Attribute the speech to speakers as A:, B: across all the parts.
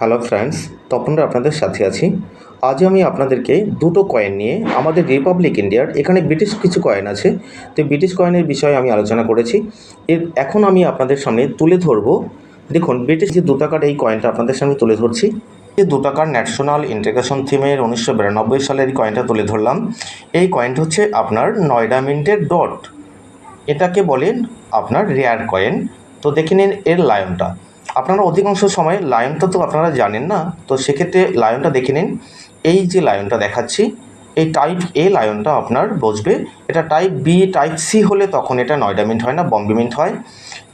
A: Hello friends, তপনরা আপনাদের সাথে আছি। আজ আমি আপনাদেরকে দুটো কয়েন নিয়ে আমাদের রিপাবলিক ইন্ডিয়ার এখানে ব্রিটিশ কিছু কয়েন আছে, তো ব্রিটিশ কয়েনের বিষয়ে আমি আলোচনা করেছি। এখন আমি আপনাদের সামনে তুলে ধরবো। দেখুন, ব্রিটিশ যে 2 টাকার এই কয়েনটা আপনাদের সামনে তুলে ধরছি। এই 2 টাকার ন্যাশনাল ইন্টিগ্রেশন থিমের 1992 সালের এই কয়েনটা তুলে ধরলাম। এই কয়েনটা হচ্ছে আপনার নয়ডা মিন্টের ডট। এটাকে বলেন আপনার রেয়ার কয়েন। তো দেখে নিন এর লায়নটা। আপনারা অধিকাংশ সময় লায়নটা তো আপনারা জানেন না, তো সেক্ষেত্রে লায়নটা দেখে নিন। এই যে লায়নটা দেখাচ্ছি, এই টাইপ এ লায়নটা আপনার বসবে। এটা টাইপ বি, টাইপ সি হলে তখন এটা নয়ডা মিন্ট হয় না, বম্বে মিন্ট হয়।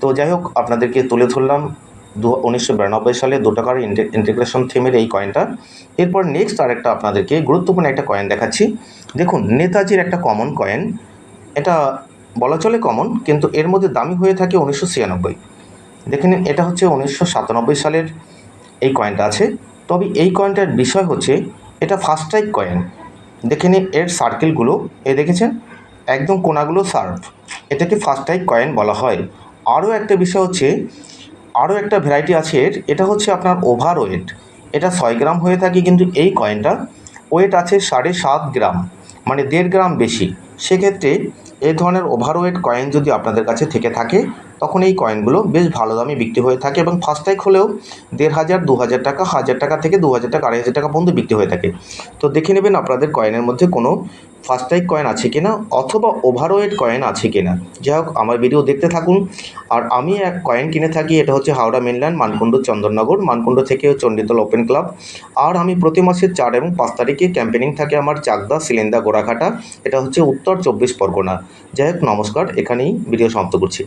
A: তো যাই হোক, আপনাদেরকে তুলে ধরলাম 1992 সালে 2 টাকার ইন্টিগ্রেশন থিমের এই কয়েনটা। এরপর নেক্সট আরেকটা আপনাদেরকে গুরুত্বপূর্ণ একটা কয়েন দেখাচ্ছি। দেখুন, নেতাজির একটা কমন কয়েন। এটা বলা চলে কমন, কিন্তু এর মধ্যে দামি হয়ে থাকে 1996। দেখে নিন, এটা হচ্ছে 1997 সালের এই কয়েনটা আছে। তবে এই কয়েনটার বিষয় হচ্ছে এটা ফার্স্ট টাইপ কয়েন। দেখে নিন এর সার্কেলগুলো, দেখেছেন একদম কোনাগুলো শার্প। এটাকে ফার্স্ট টাইপ কয়েন বলা হয়। আরও একটা বিষয় হচ্ছে, আরও একটা ভ্যারাইটি আছে এর, এটা হচ্ছে আপনার ওভার ওয়েট। এটা 6 গ্রাম হয়ে থাকে, কিন্তু এই কয়েনটা ওয়েট আছে 7.5 গ্রাম, মানে 1.5 গ্রাম বেশি। সেক্ষেত্রে এই ধরনের ওভারওয়েট কয়েন যদি আপনাদের কাছে থেকে থাকে, তখন এই কয়েনগুলো বেশ ভালো দামে বিক্রি হয়ে থাকে এবং ফার্স্ট টাইপ হলেও 1,500, 2,000 টাকা, 1,000 টাকা থেকে 2,000 টাকা, 2,500 টাকা পর্যন্ত বিক্রি হয়ে থাকে। তো দেখে নেবেন আপনাদের কয়েনের মধ্যে কোনো ফার্স্ট টাইপ কয়েন আছে কিনা, অথবা ওভারওয়েট কয়েন আছে কিনা। যাই হোক, আমার ভিডিও দেখতে থাকুন। আর আমি এক কয়েন কিনে থাকি, এটা হচ্ছে হাওড়া মেনল্যান্ড, মানকুণ্ড, চন্দননগর। মানকুণ্ড থেকে চণ্ডীতল ওপেন ক্লাব। আর আমি প্রতি মাসের 4 এবং 5 তারিখে ক্যাম্পেনিং থাকে আমার চাকদা, সিলেন্দা, গোড়াঘাটা। এটা হচ্ছে উত্তর 24 পরগনা। যাই হোক, নমস্কার, এখানেই ভিডিও সমাপ্ত করছি।